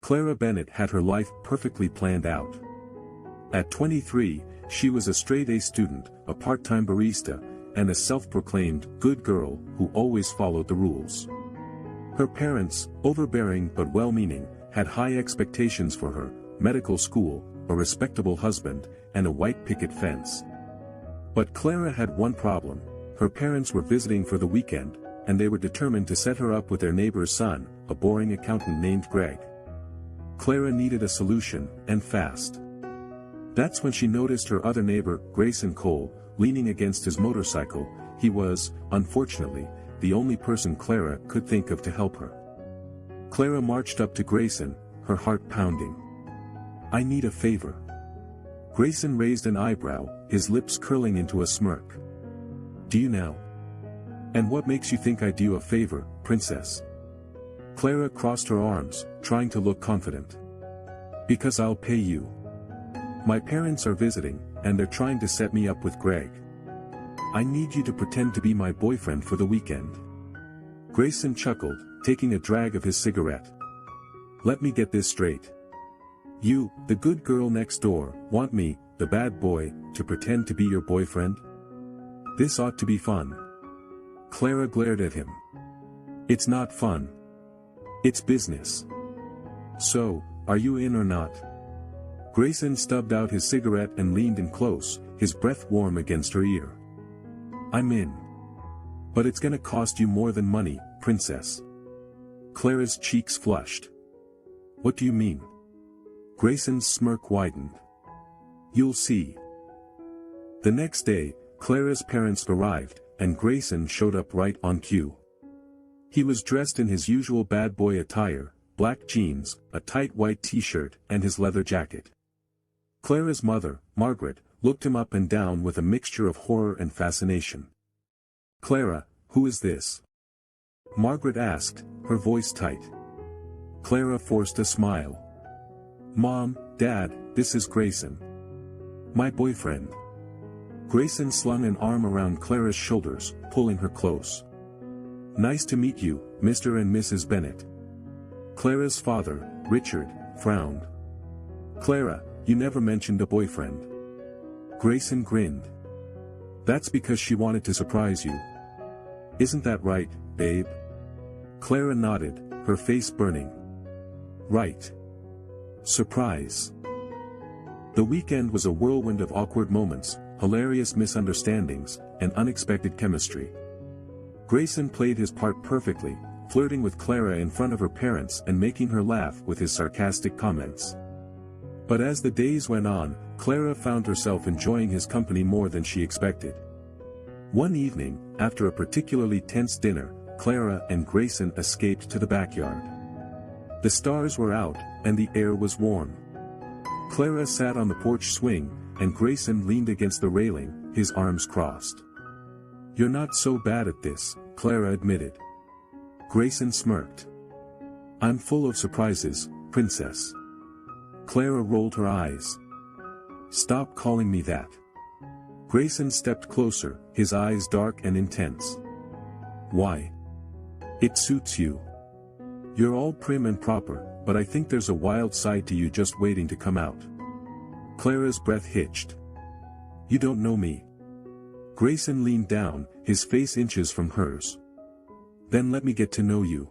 Clara Bennett had her life perfectly planned out. At 23, she was a straight-A student, a part-time barista, and a self-proclaimed good girl who always followed the rules. Her parents, overbearing but well-meaning, had high expectations for her: medical school, a respectable husband, and a white picket fence. But Clara had one problem: her parents were visiting for the weekend, and they were determined to set her up with their neighbor's son, a boring accountant named Greg. Clara needed a solution, and fast. That's when she noticed her other neighbor, Grayson Cole, leaning against his motorcycle. He was, unfortunately, the only person Clara could think of to help her. Clara marched up to Grayson, her heart pounding. "I need a favor." Grayson raised an eyebrow, his lips curling into a smirk. "Do you now? And what makes you think I do you a favor, princess?" Clara crossed her arms, trying to look confident. "Because I'll pay you. My parents are visiting, and they're trying to set me up with Greg. I need you to pretend to be my boyfriend for the weekend." Grayson chuckled, taking a drag of his cigarette. "Let me get this straight. You, the good girl next door, want me, the bad boy, to pretend to be your boyfriend? This ought to be fun." Clara glared at him. "It's not fun. It's business. So, are you in or not?" Grayson stubbed out his cigarette and leaned in close, his breath warm against her ear. "I'm in. But it's gonna cost you more than money, princess." Clara's cheeks flushed. "What do you mean?" Grayson's smirk widened. "You'll see." The next day, Clara's parents arrived, and Grayson showed up right on cue. He was dressed in his usual bad boy attire: black jeans, a tight white t-shirt, and his leather jacket. Clara's mother, Margaret, looked him up and down with a mixture of horror and fascination. "Clara, who is this?" Margaret asked, her voice tight. Clara forced a smile. "Mom, Dad, this is Grayson. My boyfriend." Grayson slung an arm around Clara's shoulders, pulling her close. "Nice to meet you, Mr. and Mrs. Bennett." Clara's father, Richard, frowned. "Clara, you never mentioned a boyfriend." Grayson grinned. "That's because she wanted to surprise you. Isn't that right, babe?" Clara nodded, her face burning. "Right. Surprise." The weekend was a whirlwind of awkward moments, hilarious misunderstandings, and unexpected chemistry. Grayson played his part perfectly, flirting with Clara in front of her parents and making her laugh with his sarcastic comments. But as the days went on, Clara found herself enjoying his company more than she expected. One evening, after a particularly tense dinner, Clara and Grayson escaped to the backyard. The stars were out, and the air was warm. Clara sat on the porch swing, and Grayson leaned against the railing, his arms crossed. "You're not so bad at this," Clara admitted. Grayson smirked. "I'm full of surprises, princess." Clara rolled her eyes. "Stop calling me that." Grayson stepped closer, his eyes dark and intense. "Why? It suits you. You're all prim and proper, but I think there's a wild side to you just waiting to come out." Clara's breath hitched. "You don't know me." Grayson leaned down, his face inches from hers. "Then let me get to know you."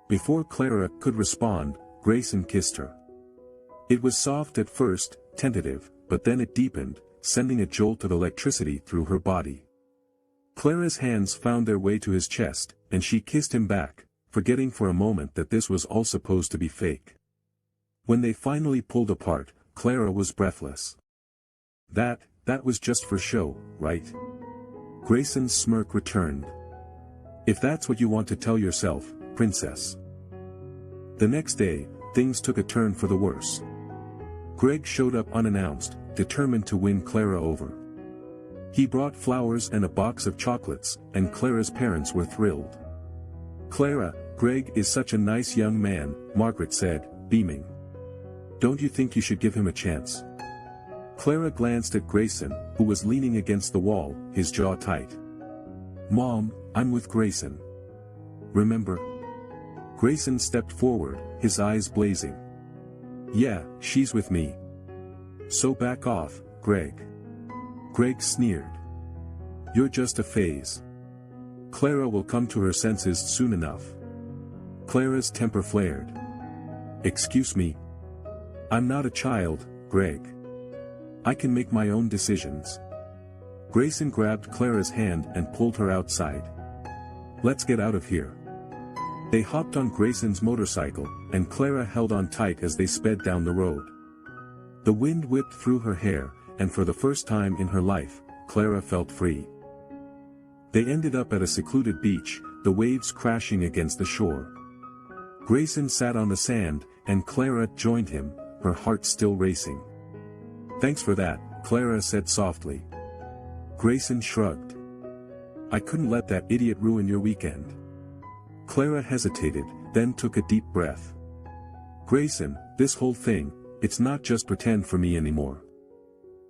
Before Clara could respond, Grayson kissed her. It was soft at first, tentative, but then it deepened, sending a jolt of electricity through her body. Clara's hands found their way to his chest, and she kissed him back, forgetting for a moment that this was all supposed to be fake. When they finally pulled apart, Clara was breathless. That was just for show, right?" Grayson's smirk returned. "If that's what you want to tell yourself, princess." The next day, things took a turn for the worse. Greg showed up unannounced, determined to win Clara over. He brought flowers and a box of chocolates, and Clara's parents were thrilled. "Clara, Greg is such a nice young man," Margaret said, beaming. "Don't you think you should give him a chance?" Clara glanced at Grayson, who was leaning against the wall, his jaw tight. "Mom, I'm with Grayson. Remember?" Grayson stepped forward, his eyes blazing. Yeah, she's with me. So back off, Greg. Greg sneered. You're just a phase. Clara will come to her senses soon enough. Clara's temper flared. Excuse me. I'm not a child, Greg. I can make my own decisions. Grayson grabbed Clara's hand and pulled her outside. Let's get out of here. They hopped on Grayson's motorcycle, and Clara held on tight as they sped down the road. The wind whipped through her hair, and for the first time in her life, Clara felt free. They ended up at a secluded beach, the waves crashing against the shore. Grayson sat on the sand, and Clara joined him, her heart still racing. Thanks for that, Clara said softly. Grayson shrugged. I couldn't let that idiot ruin your weekend. Clara hesitated, then took a deep breath. Grayson, this whole thing, it's not just pretend for me anymore.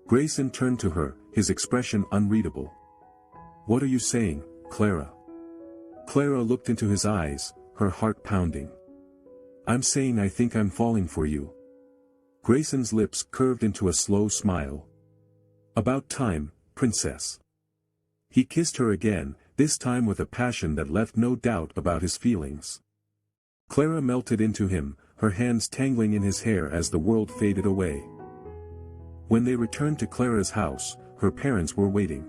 Grayson turned to her, his expression unreadable. What are you saying, Clara? Clara looked into his eyes, her heart pounding. I'm saying I think I'm falling for you. Grayson's lips curved into a slow smile. About time, princess. He kissed her again, this time with a passion that left no doubt about his feelings. Clara melted into him, her hands tangling in his hair as the world faded away. When they returned to Clara's house, her parents were waiting.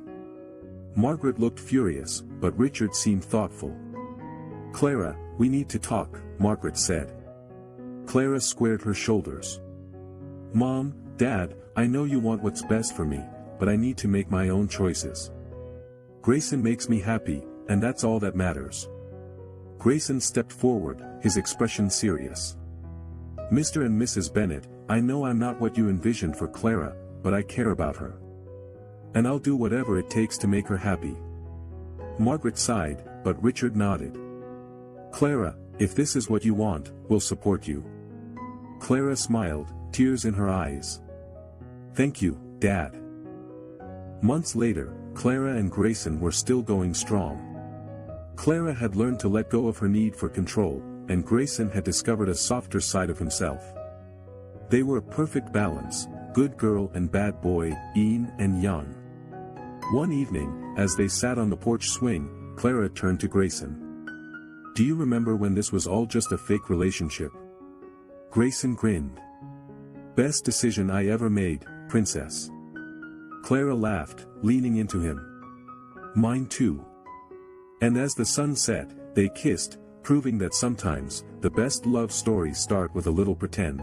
Margaret looked furious, but Richard seemed thoughtful. Clara, we need to talk, Margaret said. Clara squared her shoulders. Mom, Dad, I know you want what's best for me, but I need to make my own choices. Grayson makes me happy, and that's all that matters. Grayson stepped forward, his expression serious. Mr. and Mrs. Bennet, I know I'm not what you envisioned for Clara, but I care about her. And I'll do whatever it takes to make her happy. Margaret sighed, but Richard nodded. Clara, if this is what you want, we'll support you. Clara smiled, tears in her eyes. Thank you, Dad. Months later, Clara and Grayson were still going strong. Clara had learned to let go of her need for control, and Grayson had discovered a softer side of himself. They were a perfect balance, good girl and bad boy, yin and yang. One evening, as they sat on the porch swing, Clara turned to Grayson. Do you remember when this was all just a fake relationship? Grayson grinned. Best decision I ever made, princess. Clara laughed, leaning into him. Mine too. And as the sun set, they kissed, proving that sometimes, the best love stories start with a little pretend.